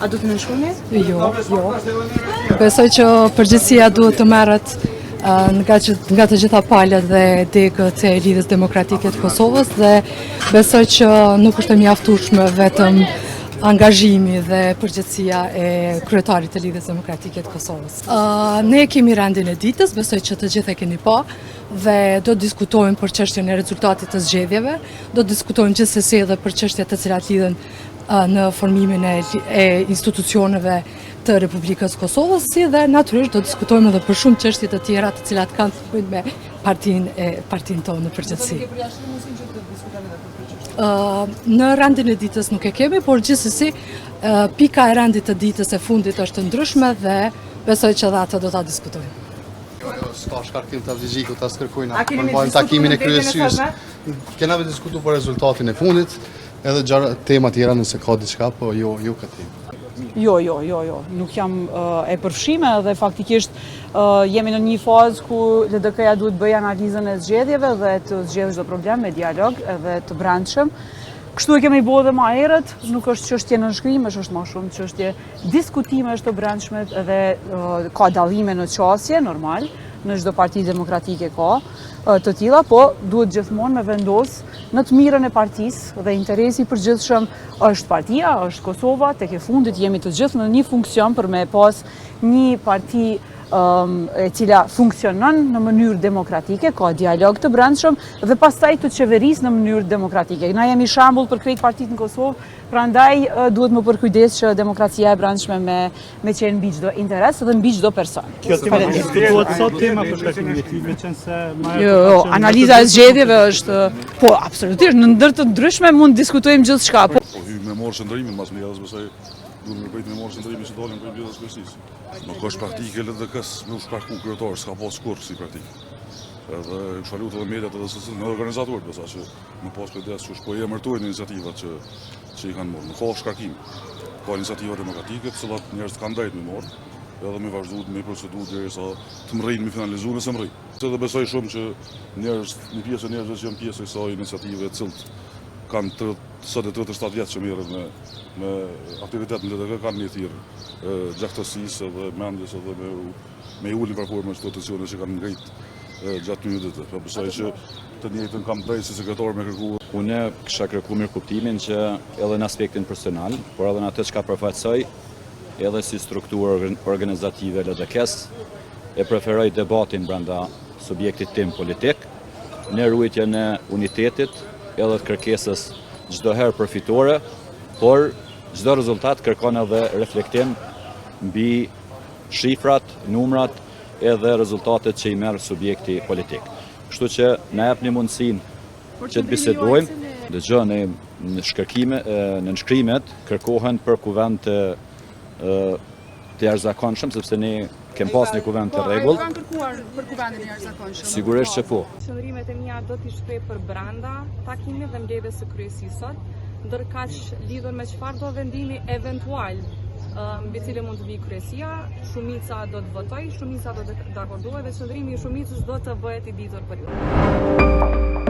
A do të nënshkruani? Jo. Besoj që përgjegjësia duhet të merret nga të gjitha palët dhe degët e Lidhjes Demokratike të Kosovës dhe besoj që nuk është e mjaftueshme vetëm angazhimi dhe përgjegjësia e kryetarit të Lidhjes Demokratike të Kosovës. Ne kemi rendin e ditës, besoj që të gjithë e keni pa dhe do të diskutojmë për çështjen e rezultatit të zgjedhjeve, do të diskutojmë gjithsesi edhe për çështjet të cilat lidhen në formimin e institucioneve të Republikës Kosovës, si dhe natyrisht do diskutojmë edhe për shumë çështje të tjera të cilat kanë të bëjnë me partinë tonë në përgjithësi. Në rendin e ditës nuk e kemi, por gjithsesi pika e rendit të ditës e fundit është ndryshme dhe besoj që dhe atë do ta diskutojmë. S'ka shkarkim të avizhiku të skërkojna, përmbajmë takimin e kryesisë. Kena me diskutu për rezultatin e fundit, edhe gjara tema tjera nëse ka diçka, po jo këtë temë. Jo, nuk jam e përfshime dhe faktikisht jemi në një fazë ku LDK-ja duhet bëj analizën e zgjedhjeve dhe të zgjedhë çdo problem me dialog edhe të brendshëm. Kështu e kemi bërë dhe më herët, nuk është çështje nënshkrime, është më shumë çështje diskutimesh të brendshme dhe ka dallime në qasje, normal, në çdo parti demokratike ka të tilla, po duhet gjithmonë me vendos në të mirën e partisë dhe interesi i përgjithshëm është partia, është Kosova, tek e fundit jemi të gjithë në një funksion për me pas një parti e cila funksionon në mënyrë demokratike, ka dialog të brendshëm dhe pastaj të qeverisë në mënyrë demokratike. Na jemi shembull për krejt partitë në Kosovë, prandaj duhet më përkujdes që demokracia e brendshme me qenë mbi çdo interes dhe mbi çdo person. Kjo tema diskutohet sot tema për shkak të injektimit, meqense Jo, analiza e zgjedhjeve është, po absolutisht, në ndër të ndryshme mund të diskutojmë gjithçka. Po hyjmë me marrë qëndrimin mas medias, besoj duhet me bëjt me marrë qëndrimin që dalim për mbledhjes kryesisë. Nuk është praktike LDK-s me u shkarku kryetar, s'ka pas kurrë si praktikë. Edhe shalut edhe mediat edhe në organizatorët, besa që më pas kujdes që po i emërtojnë iniciativat që i kanë marrë. Nuk ka shkarkim. Ka iniciativa demokratike, të cilat njerëzit kanë drejt me marrë, edhe me vazhdu me procedu derisa të mrrin me finalizu nëse mrrin. Edhe besoj shumë që një pjesë e njerëzve që janë pjesë e kësaj iniciative, të cilët kanë sot e 37 vjetë që merret me aktivitet në LDK, kanë një thirrë gjaktësisë dhe mendjes edhe me ulin parkur me çdo tensione që kanë ngrit gjatë një vite. Po besoj që të njëjtën kam drejt si sekretar me kërku. Unë kisha kërkuar mirëkuptimin që edhe në aspektin personal, por edhe në atë çka përfaqësoj, edhe si strukturë organizative LDK-s, e preferoj debatin brenda subjektit tim politik, në ruajtjen e unitetit, edhe të kërkesës çdo herë përfitore, por çdo rezultat kërkon edhe reflektim mbi shifrat, numrat edhe rezultatet që i merr subjekti politik. Kështu që na japni mundësinë që të bisedojmë. Dëgjoj, në nënshkrimet kërkohen për kuvent të jashtëzakonshëm, sepse ne kem pas një kuvent të rregullt. Kanë kërkuar për kuvendin e jashtëzakonshëm. Sigurisht që po. Qëndrimet e mia do t'i shkruaj për brenda takimit dhe mbledhjes së kryesisë sot, ndërkaq lidhur me çfarë do vendimi eventual mbi cilën mund të vi kryesia, shumica do të votojë, shumica do të dakordojë dhe qëndrimi i shumicës do të bëhet i ditur për ju.